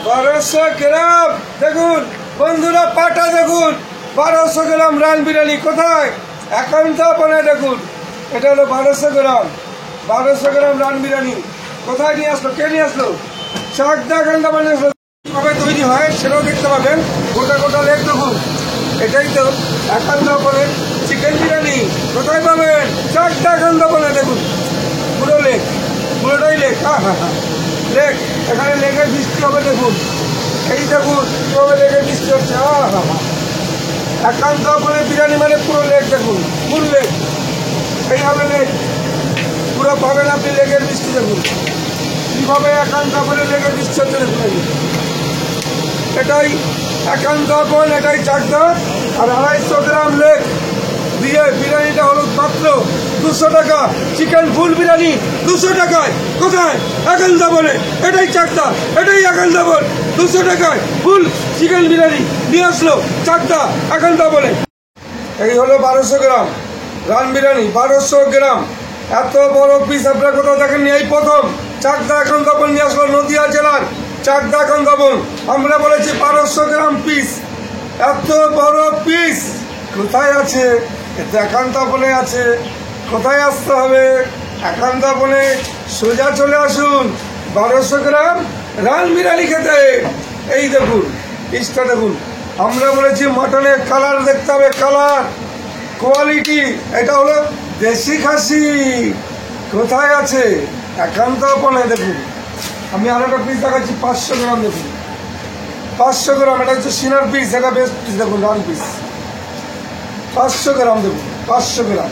1200 গ্রাম দেখুন বন্ধুরা, পাটা দেখুন 1200 গ্রাম রান বিরিয়ানি। কোথায়? একান্তপনায় দেখুন, এটা হলো 1200 গ্রাম, 1200 গ্রাম রান বিরিয়ানি। কোথায় নিয়ে আসলো? কে নিয়ে আসলো? চাকদা একান্তপনায় আসলো। কবে তৈরি হয় সেটাও দেখতে পাবেন। গোটা গোটা লেগ দেখুন, এটাই তো একান্তপনায় চিকেন বিরিয়ানি। কোথায় পাবেন? চাকদা একান্তপনায় দেখুন, পুরো লেগ, পুরোটাই লেগ। হ্যাঁ হ্যাঁ হ্যাঁ, লেগ। এখানে লেগের বৃষ্টি হবে দেখুন, এই দেখুন কিভাবে লেগের বৃষ্টি হচ্ছে। হ্যাঁ হ্যাঁ হ্যাঁ, একান্তপনায় বিরিয়ানি মানে পুরো লেগ দেখুন, ফুল লেগ। এইভাবে লেগ পুরো পাবেন আপনি। লেগের বৃষ্টি দেখুন কিভাবে একান্তপনায় লেগের বৃষ্টি হচ্ছে দেখুন। এটাই একান্তপন, এটাই চাকদা। আর 250 গ্রাম লেগ দিয়ে বিরিয়ানিটা হলো মাত্র 200 টাকা। চিকেন ফুল বিরিয়ানি 200 টাকায়। কোথায়? একান্তপনে। এটাই চাকদা, এটাই একান্তপন। 200 টাকায় ফুল চিকেন বিরিয়ানি নিয়ে আসলো চাকদা একান্তপনে। এই হলো 1200 গ্রাম রান বিরিয়ানি, 1200 গ্রাম। এত বড় পিস আপনারা কোথাও দেখেননি, এই প্রথম চাকদা একান্তপন নিয়ে আসলো নদিয়া জেলার চাকদা একান্তপন। আমরা বলেছি 1200 গ্রাম পিস, এত বড় পিস কোথায় আছে? একান্তপনে আছে। কোথায় আসতে হবে? একান্তপনে সোজা চলে আসুন 1200 গ্রাম রান বিরিয়ানি খেতে। এই দেখুন পিসটা দেখুন। আমরা বলেছি মটনের কালার দেখতে হবে, কালার, কোয়ালিটি। এটা হলো দেশি খাসি। কোথায় আছে? একান্তপনে দেখুন। আমি আরো একটা পিস দেখাচ্ছি, 500 গ্রাম দেখুন, 500 গ্রাম। এটা হচ্ছে সিনার পিস, এটা বেস্ট পিস দেখুন, রান পিস। 500 গ্রাম দেখুন, 500 গ্রাম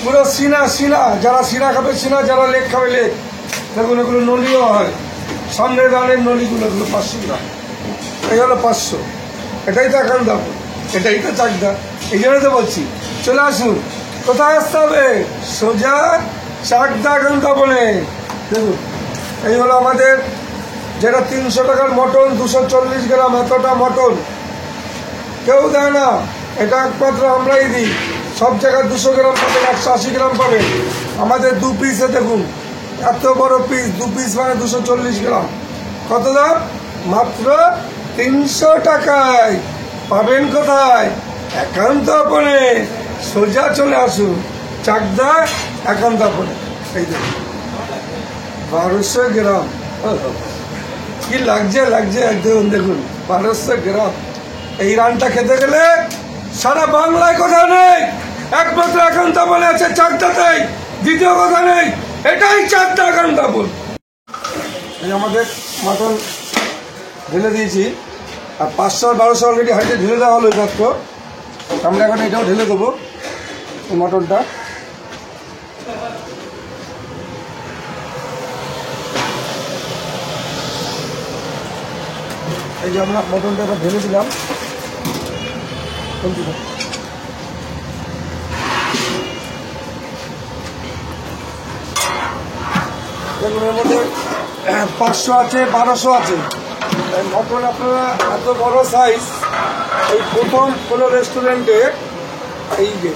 পুরো সিনা। সিনা যারা সিনা খাবে সিনা, যারা লেগ খাবে লেগ। দেখুন এগুলো নলিও হয়, সামনের রানের নলিগুলো, এগুলো 500 গ্রাম। এই হলো 500। এটাই তো একান্তপন, এটাই তো চাকদা। এই জন্য তো বলছি চলে আসুন। কোথায় আসতে হবে? সোজা চাকদা একান্তপনে। দেখুন এই হলো আমাদের যেটা 300 টাকার মটন, 240 গ্রাম। এতটা মটন কেউ দেয় না, এটা একমাত্র আমরাই দিই। সব জায়গায় 200 গ্রাম পাবেন, 180 গ্রাম পাবেন। আমাদের 2 পিসে দেখুন এত বড় পিস, 2 পিস মানে 240 গ্রাম। কত দাম? মাত্র 300 টাকায়। পাবেন কোথায়? একান্তপনে। সোজা চলে আসুন চাকদা একান্তপনে। এই দেখুন 1200 গ্রাম। কি লাগছে লাগছে একদম দেখুন, 1200 গ্রাম। এই রানটা খেতে গেলে সারা বাংলায় কোথাও নেই, একমাত্র একান্তপনে আছে চাকদাতেই, দ্বিতীয় কথা নেই। এটাই চাকদা একান্তপন। এই আমাদের মটন ঢেলে দিয়েছি, আর 500 আর 1200 অলরেডি হাইটে ঢেলে দেওয়া হলো মাত্র। আমরা এখন এটাও ঢেলে দেবো, এই মটনটা। এই যে আমরা মটনটা এবার ঢেলে দিলাম। এর মধ্যে 500 আছে, 1200 আছে। মটন আপনারা এত বড় সাইজ এই প্রথম কোনো রেস্টুরেন্টে, এই যে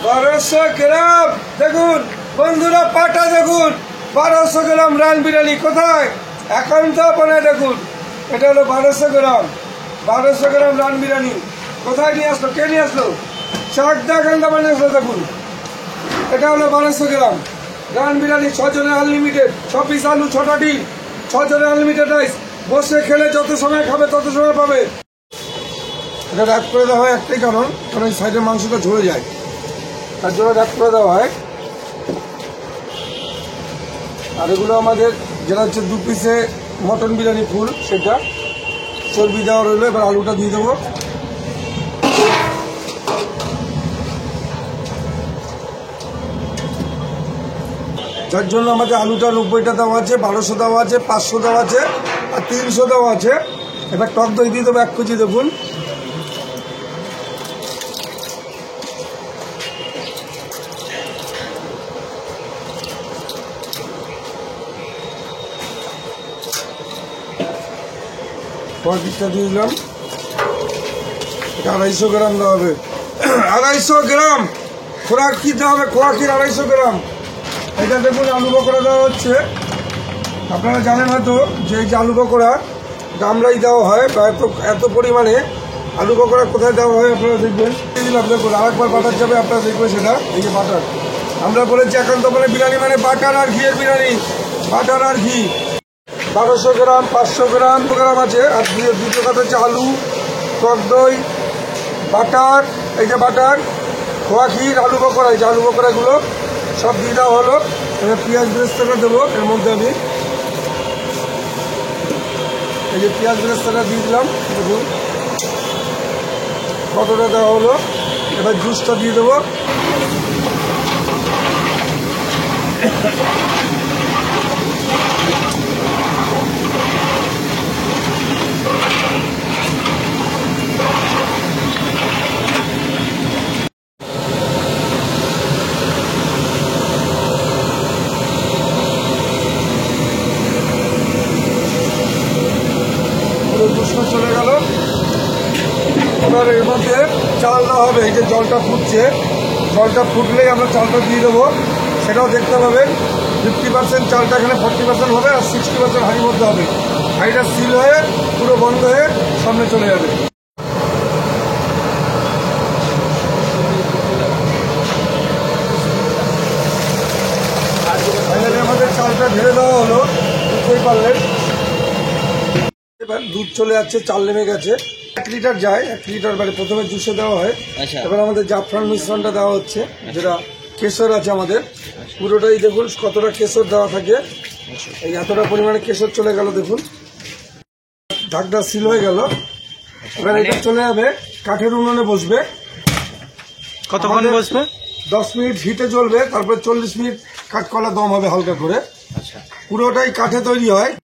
1200 গ্রাম দেখুন বন্ধুরা, পাটা দেখুন 1200 গ্রাম রান বিরিয়ানি। কোথায়? একান্তপনায় দেখুন, এটা হলো 1200 গ্রাম, 1200 গ্রাম রান বিরিয়ানি। কোথায় নিয়ে আসলো? কে নিয়ে আসলো? চাকদা একান্তপনে আসলো দেখুন। এটা হলো 1200 গ্রাম রান বিরিয়ানি, 6 জনের আনলিমিটেড, 6 পিস আলু, 6টা ডিম, 6 জনের আনলিমিটেড রাইস। বসে খেলে যত সময় খাবে তত সময় পাবে। এটা র্যাপ করে দেওয়া হয় একটাই কারণ এই সাইডের মাংসটা ঝরে যায়, তার জন্য র্যাপ করে দেওয়া হয়। আর এগুলো আমাদের যেটা হচ্ছে 2 পিসে মটন বিরিয়ানি ফুল, সেটা চর্বি দেওয়া রইলো। এবার আলুটা দিয়ে দেবো। যার জন্য আমাদের আলুটা 90টা দেওয়া আছে, 1200 দেওয়া আছে, 500 দেওয়া আছে, আর 300 দেওয়া আছে। এবার টক দই দিয়ে দেবো 1 কেজি দেখুন। পঁয়ত্রিশটা দিয়ে দিলাম। এটা 250 গ্রাম দেওয়া হবে। 250 গ্রাম খোরাক কি দেওয়া হবে? খোরাকির 250 গ্রাম। এটা দেখুন আলু পকোড়া দেওয়া হচ্ছে। আপনারা জানেন হয়তো যে এই যে আলু পকোড়া গামলাই দেওয়া হয় বা এত পরিমাণে আলু পকোড়া কোথায় দেওয়া হয় আপনারা দেখবেন। দিলাম দেখুন, আরেকবার বাটার যাবে, আপনারা দেখবেন সেটা। এই যে বাটার, আমরা বলেছি এখন তো মানে বিরিয়ানি মানে বাটার আর ঘিয়ের বিরিয়ানি, বাটার আর ঘি। 1200 গ্রাম 500 গ্রাম আছে। আর দ্বিতীয় কথা হচ্ছে আলু, টক দই, বাটার, এই যে বাটার, খোয়া ক্ষীর, আলু পকোড়া, এই যে আলু পকোড়াগুলো সব দিয়ে দেওয়া হলো। এবার পেঁয়াজ বেরেস্তাটা দেবো এর মধ্যে। আমি এই যে পেঁয়াজ বেরেস্তাটা দিয়ে দিলাম, দেখুন কতটা দেওয়া হলো। এবার জুসটা দিয়ে দেবো। জুসটা চলে গেল। এবার এর মধ্যে চাল দেওয়া হবে। এই যে জলটা ফুটছে, জলটা ফুটলেই আমরা চালটা দিয়ে দেবো। সেটাও দেখতে পাবেন 50% চালটা এখানে 40% হবে আর 60% হাঁড়ির মধ্যে হবে। হাঁড়িটা সিল হয়ে পুরো বন্ধ হয়ে সামনে চলে যাবে। ফাইনালি আমাদের চালটা ঢেলে দেওয়া হলো, বুঝতেই পারলেন। এবার দুধ চলে যাচ্ছে, চাল নেমে গেছে। 1 লিটার যায়, 1 লিটার মানে প্রথমে জুসে দেওয়া হয়। এবার আমাদের জাফরান মিশ্রণটা দেওয়া হচ্ছে, যেটা কেশর আছে আমাদের। পুরোটাই দেখুন কতটা কেশর দেওয়া থাকে। এই এতটা পরিমাণে কেশর চলে গেল, দেখুন ঢাকটা সিল হয়ে গেল। এবার এটা চলে যাবে কাঠের উনুনে বসবে। কতক্ষণ বসবে? 10 মিনিট হিটে জ্বলবে, তারপরে 40 মিনিট কাঠকলা দম হবে হালকা করে। পুরোটাই কাঠে তৈরি হয়।